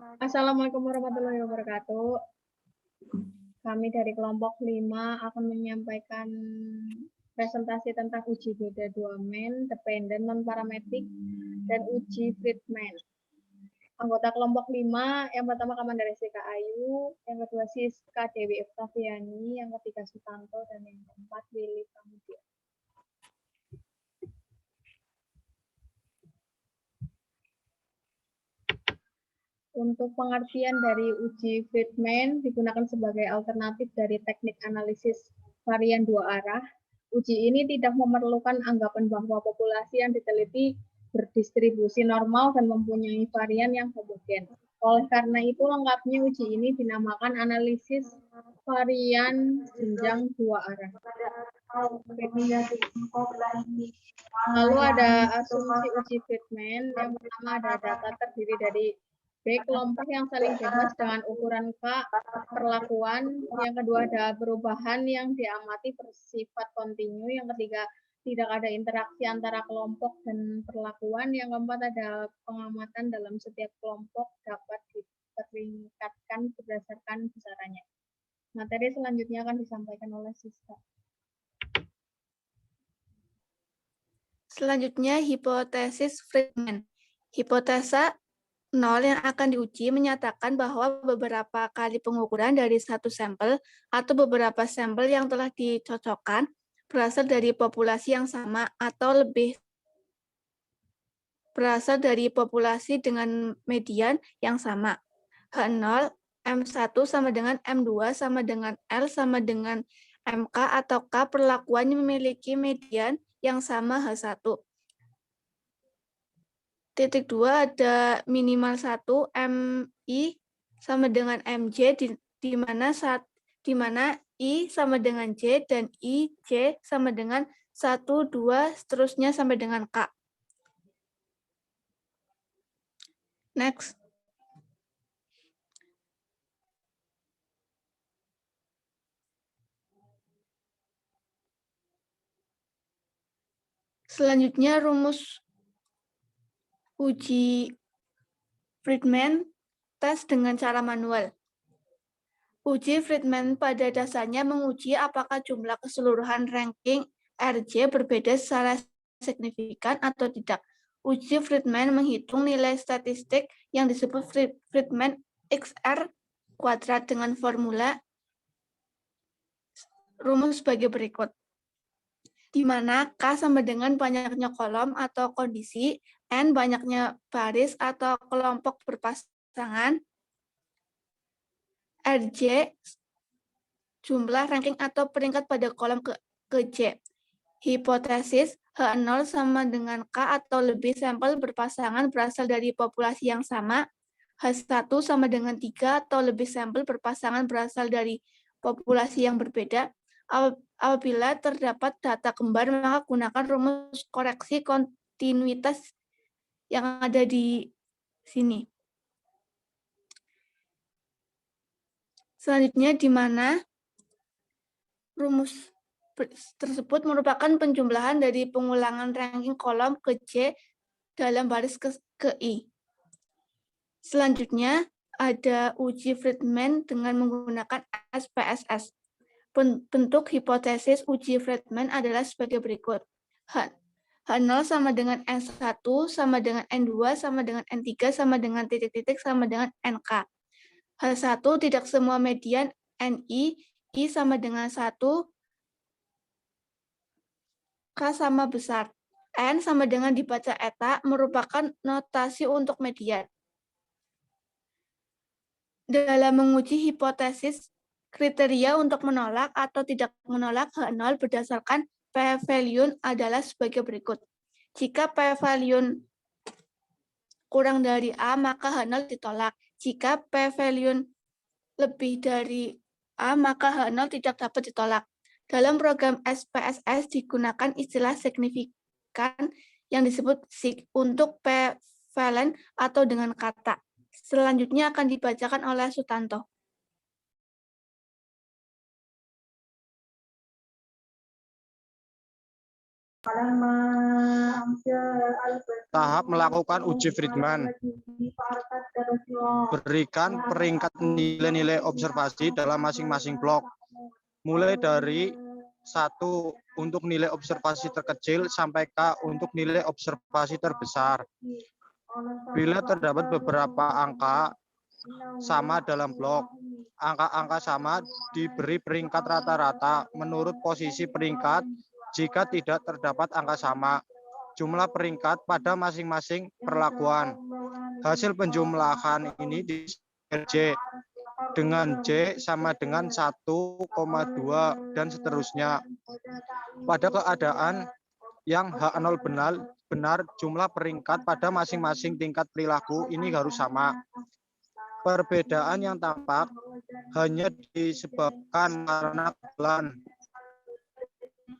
Assalamualaikum warahmatullahi wabarakatuh. Kami dari kelompok 5 akan menyampaikan presentasi tentang uji beda domain, dependent non-parametric, dan uji Friedman. Anggota kelompok 5, yang pertama Kamandar SK Ayu, yang kedua Siska Dewi Oktaviani, yang ketiga Sutanto, dan yang keempat Willy Pramudia. Untuk pengertian dari uji Friedman digunakan sebagai alternatif dari teknik analisis varian dua arah. Uji ini tidak memerlukan anggapan bahwa populasi yang diteliti berdistribusi normal dan mempunyai varian yang homogen. Oleh karena itu, lengkapnya uji ini dinamakan analisis varian jenjang dua arah. Lalu ada asumsi uji Friedman. Yang pertama ada data terdiri dari B kelompok yang saling bebas dengan ukuran K perlakuan. Yang kedua ada perubahan yang diamati bersifat kontinu. Yang ketiga tidak ada interaksi antara kelompok dan perlakuan. Yang keempat ada pengamatan dalam setiap kelompok dapat diperingkatkan berdasarkan besarannya. Materi selanjutnya akan disampaikan oleh Siska. Selanjutnya, hipotesis Friedman. Hipotesa 0 yang akan diuji menyatakan bahwa beberapa kali pengukuran dari satu sampel atau beberapa sampel yang telah dicocokkan berasal dari populasi yang sama atau lebih berasal dari populasi dengan median yang sama. H0, M1 sama dengan M2 sama dengan L sama dengan MK atau K perlakuannya memiliki median yang sama H1. Titik 2 ada minimal 1 MI sama dengan MJ di mana I sama dengan J dan IJ sama dengan 1, 2, seterusnya sampai dengan K. Next. Selanjutnya rumus uji Friedman tes dengan cara manual. Uji Friedman pada dasarnya menguji apakah jumlah keseluruhan ranking RJ berbeda secara signifikan atau tidak. Uji Friedman menghitung nilai statistik yang disebut Friedman XR kuadrat dengan formula rumus sebagai berikut, di mana K sama dengan banyaknya kolom atau kondisi, N banyaknya baris atau kelompok berpasangan, RJ jumlah ranking atau peringkat pada kolom ke J. Hipotesis H0 sama dengan K atau lebih sampel berpasangan berasal dari populasi yang sama. H1 sama dengan 3 atau lebih sampel berpasangan berasal dari populasi yang berbeda. Apabila terdapat data kembar, maka gunakan rumus koreksi kontinuitas yang ada di sini. Selanjutnya, di mana rumus tersebut merupakan penjumlahan dari pengulangan ranking kolom ke J dalam baris ke I. Selanjutnya, ada uji Friedman dengan menggunakan SPSS. Bentuk hipotesis uji Friedman adalah sebagai berikut. H0 sama dengan N1 sama dengan N2 sama dengan N3 sama dengan titik-titik sama dengan NK. H1 tidak semua median NI, I sama dengan 1, K sama besar. N sama dengan dibaca eta merupakan notasi untuk median. Dalam menguji hipotesis, kriteria untuk menolak atau tidak menolak H0 berdasarkan p-value adalah sebagai berikut. Jika p-value kurang dari A, maka H0 ditolak. Jika p-value lebih dari A, maka H0 tidak dapat ditolak. Dalam program SPSS digunakan istilah signifikan yang disebut sig untuk p-valent atau dengan kata. Selanjutnya akan dibacakan oleh Sutanto. Tahap melakukan uji Friedman. Berikan peringkat nilai-nilai observasi dalam masing-masing blok. Mulai dari 1 untuk nilai observasi terkecil sampai K untuk nilai observasi terbesar. Bila terdapat beberapa angka sama dalam blok, angka-angka sama diberi peringkat rata-rata menurut posisi peringkat. Jika tidak terdapat angka sama, jumlah peringkat pada masing-masing perlakuan. Hasil penjumlahan ini di J dengan J sama dengan 1,2 dan seterusnya. Pada keadaan yang H0 benar, jumlah peringkat pada masing-masing tingkat perilaku ini harus sama. Perbedaan yang tampak hanya disebabkan karena bulan.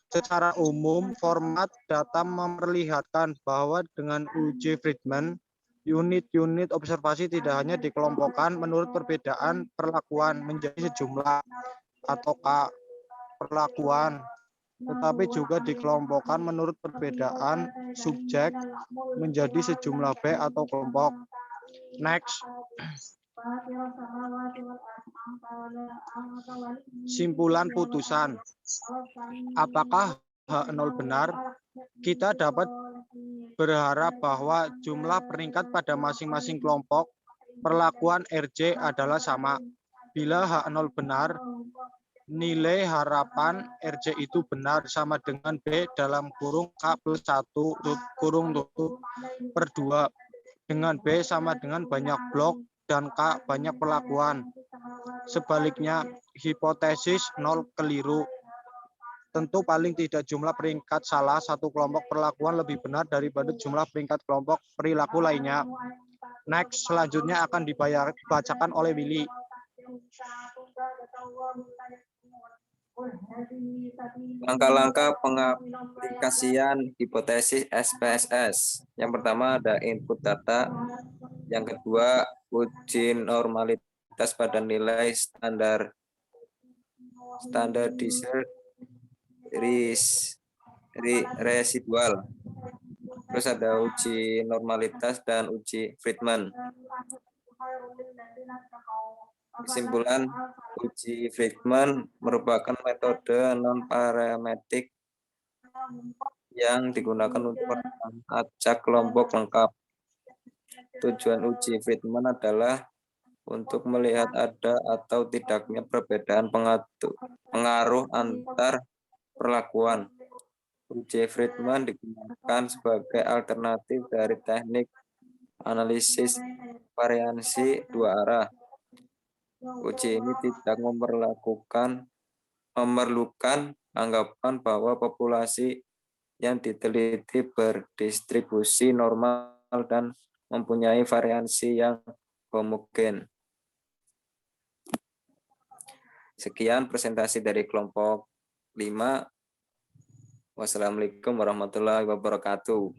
Secara umum, format data memperlihatkan bahwa dengan uji Friedman, unit-unit observasi tidak hanya dikelompokkan menurut perbedaan perlakuan menjadi sejumlah atau K perlakuan, tetapi juga dikelompokkan menurut perbedaan subjek menjadi sejumlah B atau kelompok. Next. Simpulan putusan. Apakah H0 benar? Kita dapat berharap bahwa jumlah peringkat pada masing-masing kelompok perlakuan RJ adalah sama. Bila H0 benar, nilai harapan RJ itu benar sama dengan B dalam kurung K plus 1 kurung tutup per 2. Dengan B sama dengan banyak blok dan K banyak perlakuan. Sebaliknya, hipotesis 0 keliru. Tentu paling tidak jumlah peringkat salah satu kelompok perlakuan lebih benar daripada jumlah peringkat kelompok perilaku lainnya. Next, selanjutnya akan dibacakan oleh Willy. Langkah-langkah pengaplikasian hipotesis SPSS. Yang pertama ada input data. Yang kedua, uji normalitas pada nilai standardisir residual. Terus ada uji normalitas dan uji Friedman. Kesimpulan, uji Friedman merupakan metode non-parametrik yang digunakan untuk acak kelompok lengkap. Tujuan uji Friedman adalah untuk melihat ada atau tidaknya perbedaan pengaruh antar perlakuan. Uji Friedman digunakan sebagai alternatif dari teknik analisis variansi dua arah. Uji ini tidak memerlukan anggapan bahwa populasi yang diteliti berdistribusi normal dan mempunyai variansi yang homogen. Sekian presentasi dari kelompok 5. Wassalamualaikum warahmatullahi wabarakatuh.